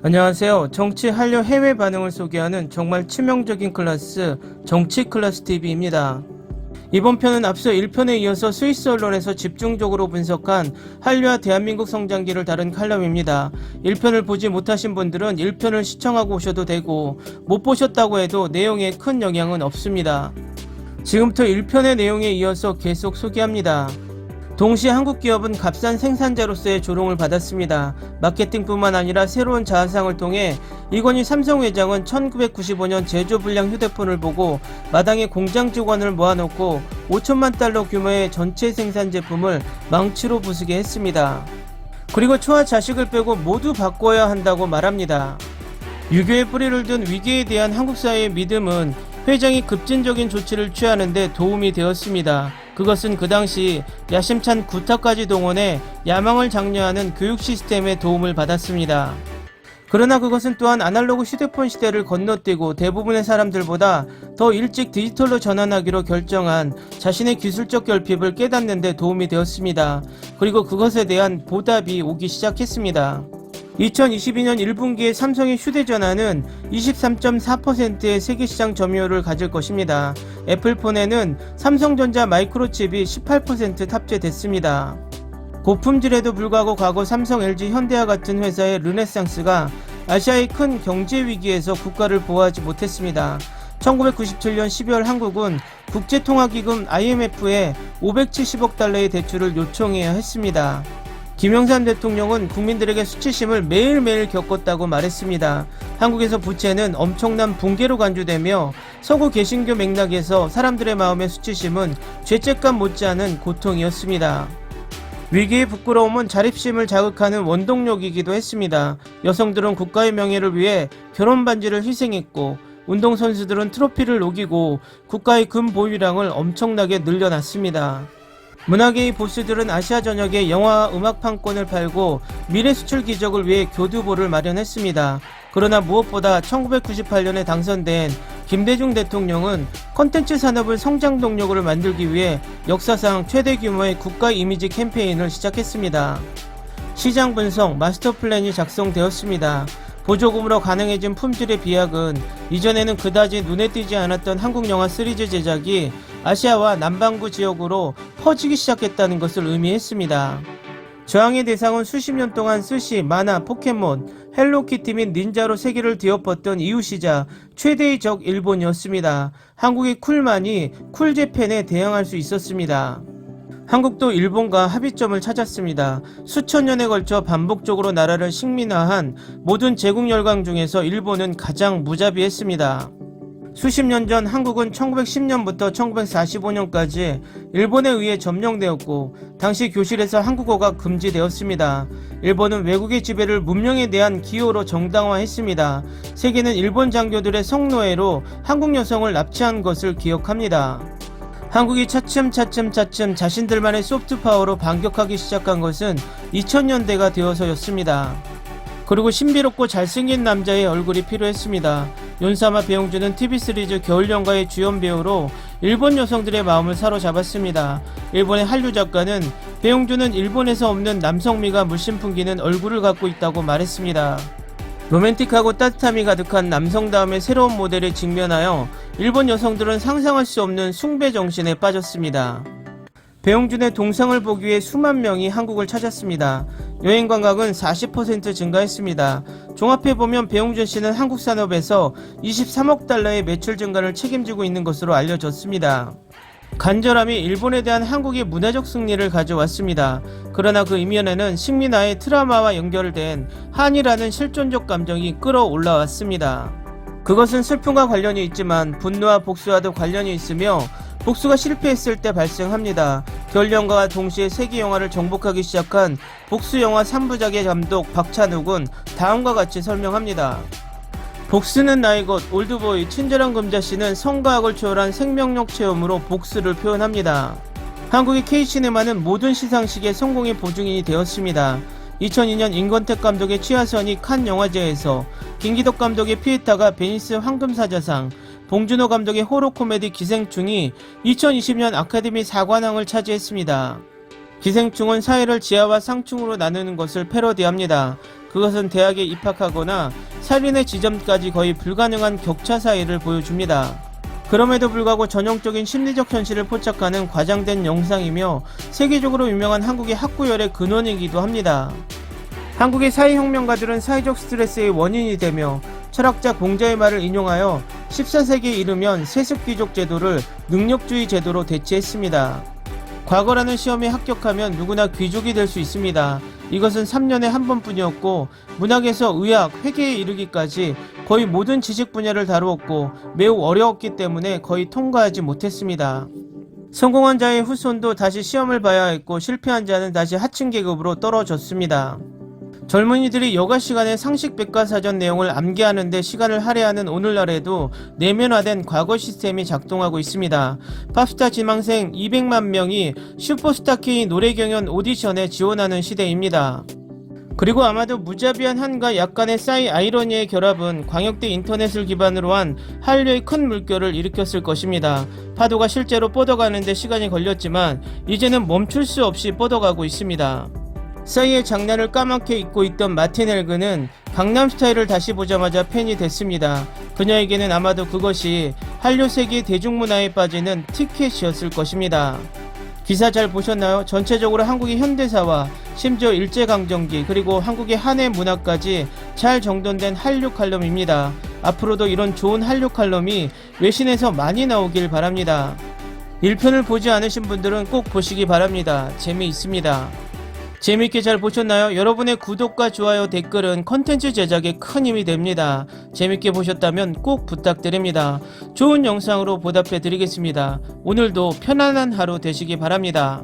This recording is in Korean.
안녕하세요. 정치 한류 해외 반응을 소개하는 정말 치명적인 클래스 정치 클래스 TV입니다. 이번 편은 앞서 1편에 이어서 스위스 언론에서 집중적으로 분석한 한류와 대한민국 성장기를 다룬 칼럼입니다. 1편을 보지 못하신 분들은 1편을 시청하고 오셔도 되고 못 보셨다고 해도 내용에 큰 영향은 없습니다. 지금부터 1편의 내용에 이어서 계속 소개합니다. 동시에 한국 기업은 값싼 생산자로서의 조롱을 받았습니다. 마케팅뿐만 아니라 새로운 자화상을 통해 이건희 삼성 회장은 1995년 제조불량 휴대폰을 보고 마당에 공장 직원을 모아놓고 5천만 달러 규모의 전체 생산 제품을 망치로 부수게 했습니다. 그리고 초와 자식을 빼고 모두 바꿔야 한다고 말합니다. 유교의 뿌리를 둔 위기에 대한 한국 사회의 믿음은 회장이 급진적인 조치를 취하는 데 도움이 되었습니다. 그것은 그 당시 야심찬 구타까지 동원해 야망을 장려하는 교육 시스템의 도움을 받았습니다. 그러나 그것은 또한 아날로그 휴대폰 시대를 건너뛰고 대부분의 사람들보다 더 일찍 디지털로 전환하기로 결정한 자신의 기술적 결핍을 깨닫는 데 도움이 되었습니다. 그리고 그것에 대한 보답이 오기 시작했습니다. 2022년 1분기에 삼성의 휴대전화는 23.4%의 세계시장 점유율을 가질 것입니다. 애플폰에는 삼성전자 마이크로칩이 18% 탑재됐습니다. 고품질에도 불구하고 과거 삼성, LG, 현대와 같은 회사의 르네상스가 아시아의 큰 경제 위기에서 국가를 보호하지 못했습니다. 1997년 12월 한국은 국제통화기금 IMF에 570억 달러의 대출을 요청해야 했습니다. 김영삼 대통령은 국민들에게 수치심을 매일매일 겪었다고 말했습니다. 한국에서 부채는 엄청난 붕괴로 간주되며 서구 개신교 맥락에서 사람들의 마음의 수치심은 죄책감 못지않은 고통이었습니다. 위기의 부끄러움은 자립심을 자극하는 원동력이기도 했습니다. 여성들은 국가의 명예를 위해 결혼 반지를 희생했고 운동선수들은 트로피를 녹이고 국가의 금 보유량을 엄청나게 늘려놨습니다. 문화계의 보스들은 아시아 전역에 영화와 음악 판권을 팔고 미래 수출 기적을 위해 교두보를 마련했습니다. 그러나 무엇보다 1998년에 당선된 김대중 대통령은 콘텐츠 산업을 성장 동력으로 만들기 위해 역사상 최대 규모의 국가 이미지 캠페인을 시작했습니다. 시장 분석, 마스터 플랜이 작성되었습니다. 보조금으로 가능해진 품질의 비약은 이전에는 그다지 눈에 띄지 않았던 한국 영화 시리즈 제작이 아시아와 남반구 지역으로 퍼지기 시작했다는 것을 의미했습니다. 저항의 대상은 수십 년 동안 스시, 만화, 포켓몬, 헬로키티 및 닌자로 세계를 뒤엎었던 이웃이자 최대의 적 일본이었습니다. 한국의 쿨만이 쿨재팬에 대항할 수 있었습니다. 한국도 일본과 합의점을 찾았습니다. 수천 년에 걸쳐 반복적으로 나라를 식민화한 모든 제국 열강 중에서 일본은 가장 무자비했습니다. 수십 년 전 한국은 1910년부터 1945년까지 일본에 의해 점령되었고 당시 교실에서 한국어가 금지되었습니다. 일본은 외국의 지배를 문명에 대한 기호로 정당화했습니다. 세계는 일본 장교들의 성노예로 한국 여성을 납치한 것을 기억합니다. 한국이 차츰 자신들만의 소프트파워로 반격하기 시작한 것은 2000년대가 되어서였습니다. 그리고 신비롭고 잘생긴 남자의 얼굴이 필요했습니다. 윤사마 배용준은 TV 시리즈 겨울연가의 주연 배우로 일본 여성들의 마음을 사로잡았습니다. 일본의 한류 작가는 배용준은 일본에서 없는 남성미가 물씬 풍기는 얼굴을 갖고 있다고 말했습니다. 로맨틱하고 따뜻함이 가득한 남성다움의 새로운 모델에 직면하여 일본 여성들은 상상할 수 없는 숭배 정신에 빠졌습니다. 배용준의 동상을 보기 위해 수만 명이 한국을 찾았습니다. 여행 관광은 40% 증가했습니다. 종합해보면 배용준 씨는 한국 산업에서 23억 달러의 매출 증가를 책임지고 있는 것으로 알려졌습니다. 간절함이 일본에 대한 한국의 문화적 승리를 가져왔습니다. 그러나 그 이면에는 식민화의 트라우마와 연결된 한이라는 실존적 감정이 끌어올라왔습니다. 그것은 슬픔과 관련이 있지만 분노와 복수와도 관련이 있으며 복수가 실패했을 때 발생합니다. 겨울연가와 동시에 세계 영화를 정복하기 시작한 복수영화 3부작의 감독 박찬욱은 다음과 같이 설명합니다. 복수는 나의 것, 올드보이, 친절한 금자씨는 성과학을 초월한 생명력 체험으로 복수를 표현합니다. 한국의 K시네마는 모든 시상식의 성공의 보증인이 되었습니다. 2002년 임권택 감독의 취하선이 칸 영화제에서, 김기덕 감독의 피에타가 베니스 황금사자상, 봉준호 감독의 호러 코미디 기생충이 2020년 아카데미 사관왕을 차지했습니다. 기생충은 사회를 지하와 상층으로 나누는 것을 패러디합니다. 그것은 대학에 입학하거나 살인의 지점까지 거의 불가능한 격차 사이를 보여줍니다. 그럼에도 불구하고 전형적인 심리적 현실을 포착하는 과장된 영상이며 세계적으로 유명한 한국의 학구열의 근원이기도 합니다. 한국의 사회혁명가들은 사회적 스트레스의 원인이 되며 철학자 공자의 말을 인용하여 14세기에 이르면 세습귀족 제도를 능력주의 제도로 대체했습니다. 과거라는 시험에 합격하면 누구나 귀족이 될 수 있습니다. 이것은 3년에 한 번뿐이었고 문학에서 의학, 회계에 이르기까지 거의 모든 지식 분야를 다루었고 매우 어려웠기 때문에 거의 통과하지 못했습니다. 성공한 자의 후손도 다시 시험을 봐야 했고 실패한 자는 다시 하층 계급으로 떨어졌습니다. 젊은이들이 여가 시간에 상식 백과사전 내용을 암기하는 데 시간을 할애하는 오늘날에도 내면화된 과거 시스템이 작동하고 있습니다. 팝스타 지망생 200만 명이 슈퍼스타 K 노래 경연 오디션에 지원하는 시대입니다. 그리고 아마도 무자비한 한과 약간의 싸이 아이러니의 결합은 광역대 인터넷을 기반으로 한 한류의 큰 물결을 일으켰을 것입니다. 파도가 실제로 뻗어가는데 시간이 걸렸지만 이제는 멈출 수 없이 뻗어가고 있습니다. 싸이의 장난을 까맣게 잊고 있던 마틴 헬그는 강남스타일을 다시 보자마자 팬이 됐습니다. 그녀에게는 아마도 그것이 한류 세계 대중문화에 빠지는 티켓이었을 것입니다. 기사 잘 보셨나요? 전체적으로 한국의 현대사와 심지어 일제강점기 그리고 한국의 한해 문화까지 잘 정돈된 한류 칼럼입니다. 앞으로도 이런 좋은 한류 칼럼이 외신에서 많이 나오길 바랍니다. 1편을 보지 않으신 분들은 꼭 보시기 바랍니다. 재미있습니다. 재미있게 잘 보셨나요? 여러분의 구독과 좋아요, 댓글은 컨텐츠 제작에 큰 힘이 됩니다. 재밌게 보셨다면 꼭 부탁드립니다. 좋은 영상으로 보답해 드리겠습니다. 오늘도 편안한 하루 되시기 바랍니다.